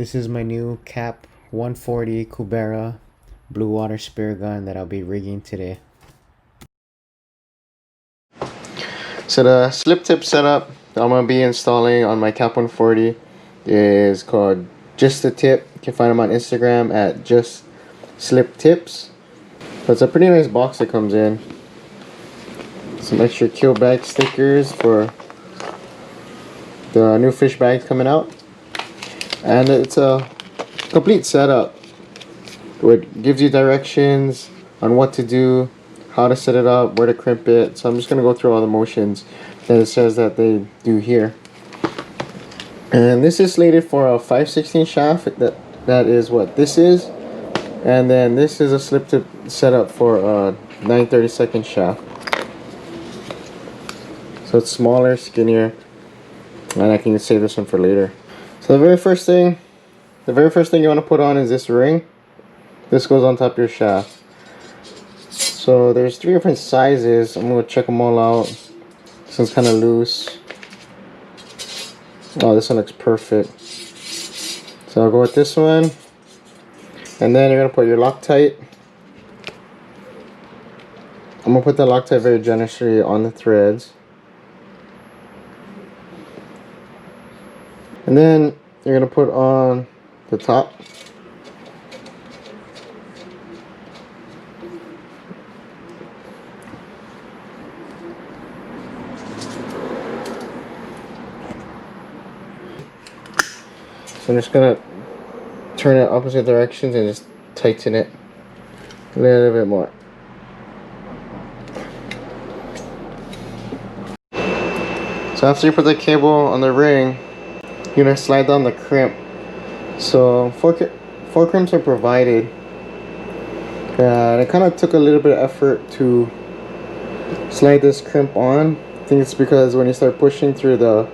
This is my new KAP 140 Cubera blue water spear gun that I'll be rigging today. So the slip tip setup I'm going to be installing on my KAP 140 is called Just the Tip. You can find them on Instagram at Just Slip Tips. So it's a pretty nice box that comes in. Some extra kill bag stickers for the new fish bags coming out. And it's a complete setup where it gives you directions on what to do, how to set it up, where to crimp it. So I'm just going to go through all the motions that it says that they do here. And this is slated for a 5/16 shaft. That is what this is. And then this is a slip tip setup for a 9/32 shaft. So it's smaller, skinnier, and I can save this one for later. So the very first thing you want to put on is this ring. This goes on top of your shaft. So there's 3 different sizes. I'm going to check them all out. This one's kind of loose. Oh, this one looks perfect. So I'll go with this one. And then you're going to put your Loctite. I'm going to put the Loctite very generously on the threads. And then you're going to put on the top. So I'm just going to turn it opposite directions and just tighten it a little bit more. So after you put the cable on the ring, you're going to slide down the crimp. So four crimps are provided. And it kind of took a little bit of effort to slide this crimp on. I think it's because when you start pushing through the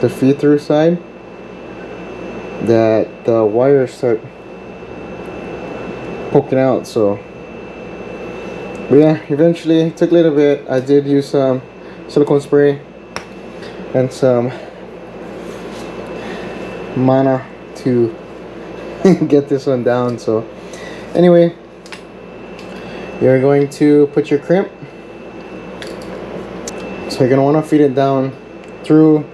feed through side, that the wires start poking out. So, but yeah, eventually it took a little bit. I did use some silicone spray and some mana to get this one down. So anyway, you're going to put your crimp. So you're going to want to feed it down through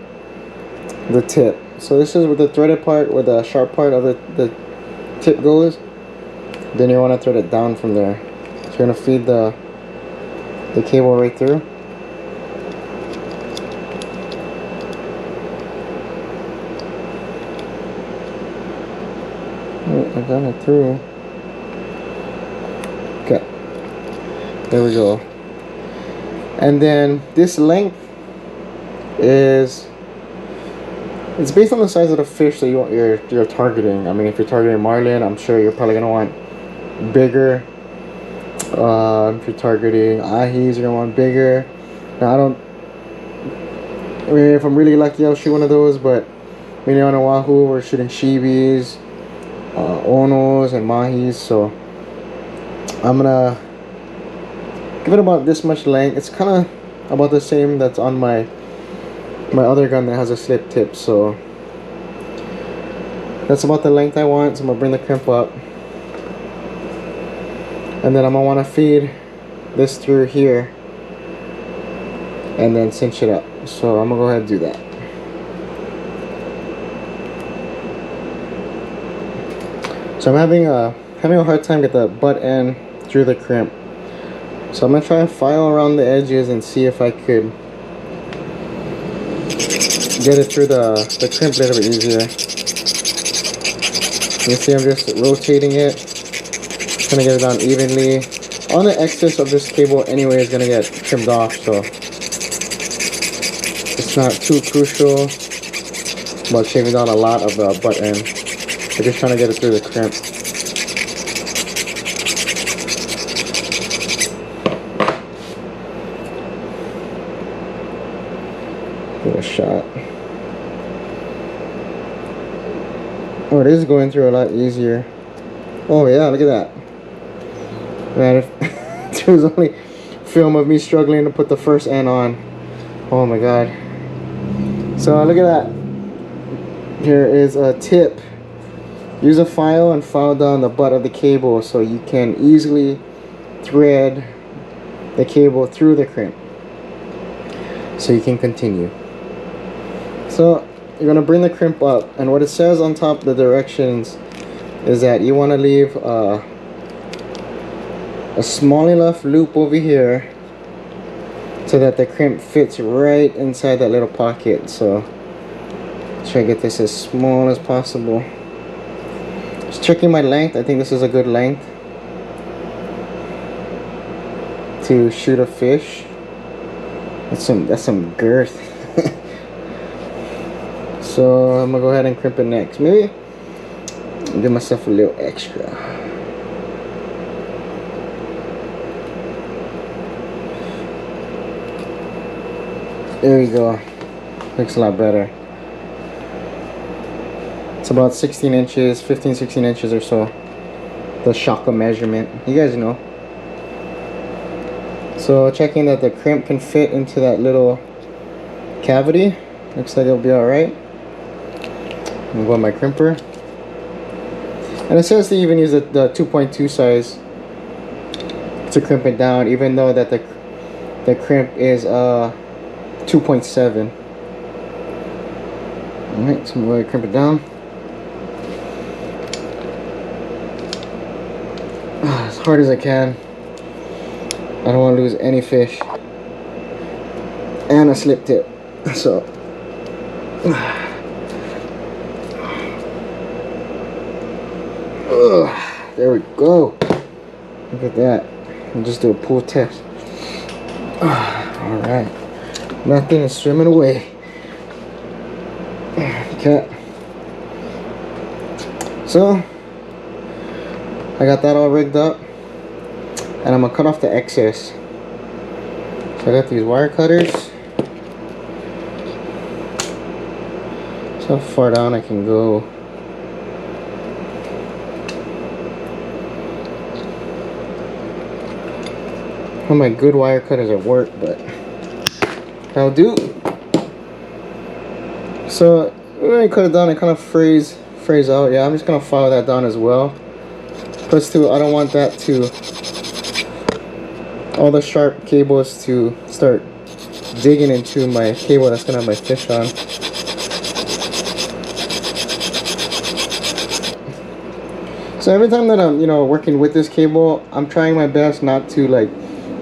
the tip. So this is with the threaded part, where the sharp part of the tip goes. Then you want to thread it down from there. So you're going to feed the cable right through. I got it through. Okay, there we go. And then this length is, it's based on the size of the fish that you're targeting. I mean, if you're targeting Marlin, I'm sure you're probably gonna want bigger. If you're targeting Ahis, you're gonna want bigger. Now I mean, if I'm really lucky, I'll shoot one of those. But when you're on Oahu, we're shooting Shibis, Onos, and Mahis. So I'm gonna give it about this much length. It's kind of about the same that's on my other gun that has a slip tip. So that's about the length I want. So I'm gonna bring the crimp up, and then I'm gonna want to feed this through here and then cinch it up. So I'm gonna go ahead and do that. So I'm having a hard time get the butt end through the crimp. So I'm gonna try and file around the edges and see if I could get it through the crimp a little bit easier. You see I'm just rotating it, trying to get it down evenly. On the excess of this cable anyway is gonna get trimmed off, so it's not too crucial about shaving down a lot of the butt end. We're just trying to get it through the crimp. Give it a shot. Oh, it is going through a lot easier. Oh yeah, look at that. Man, if there was only film of me struggling to put the first end on. Oh my god. So look at that. Here is a tip. Use a file and file down the butt of the cable so you can easily thread the cable through the crimp so you can continue. So you're going to bring the crimp up, and what it says on top of the directions is that you want to leave a small enough loop over here so that the crimp fits right inside that little pocket. So try to get this as small as possible. Just checking my length. I think this is a good length to shoot a fish. That's some girth. So I'm gonna go ahead and crimp it next. Maybe give myself a little extra. There we go. Looks a lot better. It's about 16 inches, 15, 16 inches or so. The shaka measurement. You guys know. So checking that the crimp can fit into that little cavity. Looks like it'll be alright. I'm gonna go with my crimper. And it says to even use the 2.2 size to crimp it down, even though that the crimp is 2.7. Alright, so I'm going to crimp it down. As hard as I can. I don't want to lose any fish. And a slip tip. So there we go. Look at that. I'll just do a pull test. Alright. Nothing is swimming away. Okay. So I got that all rigged up, and I'm gonna cut off the excess. So I got these wire cutters. So how far down I can go. All my good wire cutters at work, but that'll do. So when I cut it down, it kind of frays out. Yeah, I'm just gonna file that down as well. Plus too, I don't want that to, all the sharp cables to start digging into my cable that's gonna have my fish on. So every time that I'm, working with this cable, I'm trying my best not to like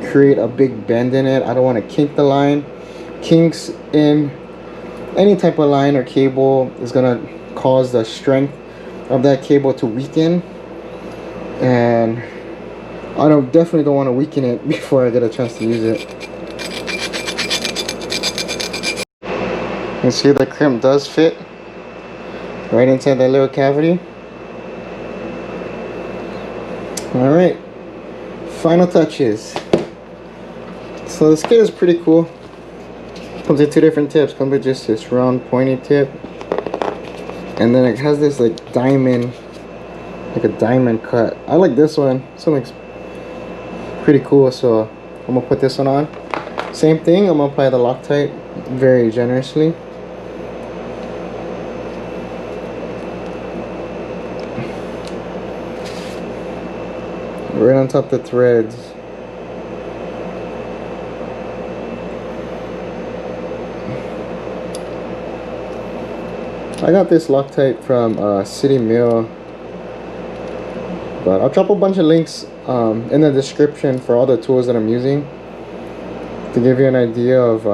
create a big bend in it. I don't want to kink the line. Kinks in any type of line or cable is gonna cause the strength of that cable to weaken, and I definitely don't want to weaken it before I get a chance to use it. You see the crimp does fit right inside that little cavity. Alright, final touches. So the skid is pretty cool. Comes in two different tips. Comes with just this round pointy tip, and then it has this like diamond, like a diamond cut. I like this one. This one looks pretty cool, so I'm gonna put this one on. Same thing, I'm gonna apply the Loctite very generously. Right on top of the threads. I got this Loctite from City Mill, but I'll drop a bunch of links in the description for all the tools that I'm using to give you an idea of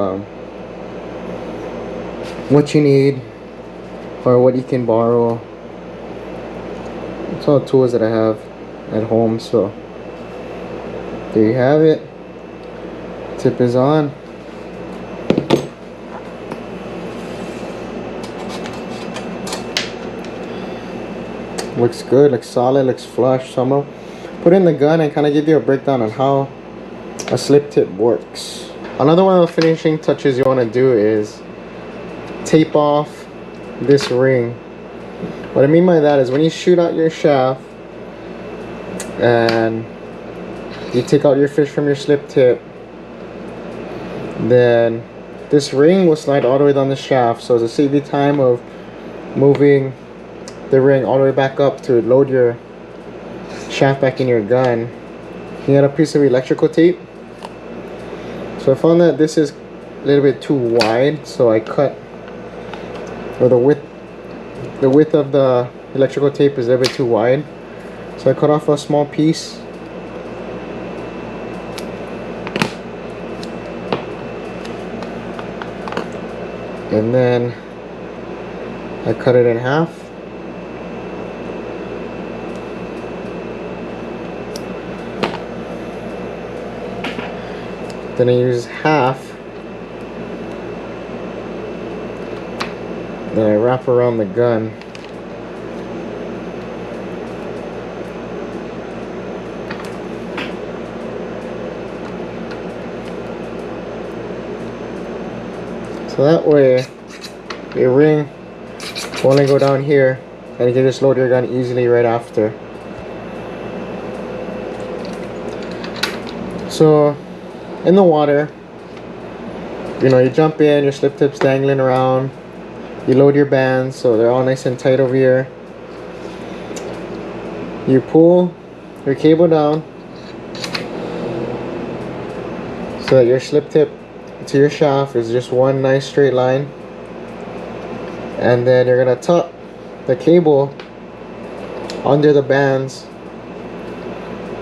what you need or what you can borrow. It's all the tools that I have at home. So there you have it. Tip is on. Looks good, looks solid, looks flush. So I'm gonna put in the gun and kind of give you a breakdown on how a slip tip works. Another one of the finishing touches you want to do is tape off this ring. What I mean by that is when you shoot out your shaft and you take out your fish from your slip tip, then this ring will slide all the way down the shaft, so to save you time of moving the ring all the way back up to load your shaft back in your gun, you get a piece of electrical tape. So I found that this is a little bit too wide, so I cut, or the width of the electrical tape is a little bit too wide, so I cut off a small piece. And then I cut it in half. Then I use half. Then I wrap around the gun. So that way, your ring will only go down here, and you can just load your gun easily right after. So, in the water, you know, you jump in, your slip tip's dangling around, you load your bands so they're all nice and tight over here. You pull your cable down so that your slip tip to your shaft is just one nice straight line, and then you're gonna tuck the cable under the bands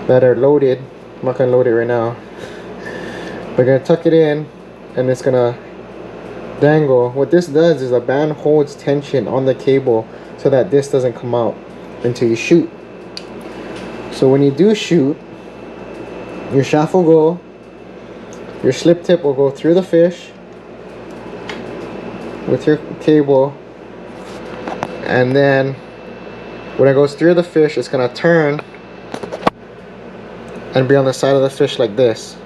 that are loaded. I'm not gonna load it right now. We're gonna tuck it in, and it's gonna dangle. What this does is the band holds tension on the cable so that this doesn't come out until you shoot. So when you do shoot, your shaft will go, your slip tip will go through the fish with your cable, and then when it goes through the fish, it's gonna turn and be on the side of the fish like this.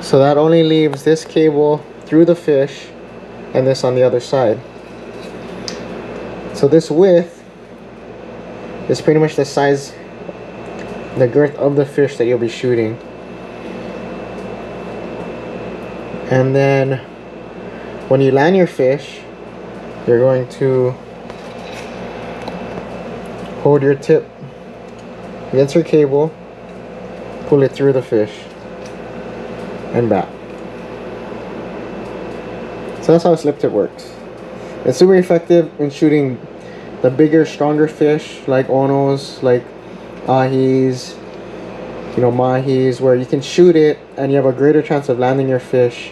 So that only leaves this cable through the fish and this on the other side. So this width is pretty much the size, the girth of the fish that you'll be shooting. And then when you land your fish, you're going to hold your tip against your cable, pull it through the fish and back. So that's how a slip tip works. It's super effective in shooting the bigger, stronger fish like onos, like ahis, you know, mahis, where you can shoot it and you have a greater chance of landing your fish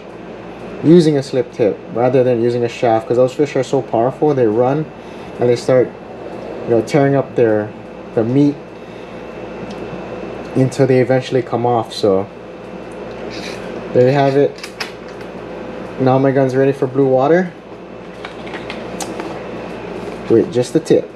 using a slip tip rather than using a shaft, because those fish are so powerful. They run and they start, you know, tearing up the meat until they eventually come off. So there you have it. Now my gun's ready for blue water with just the tip.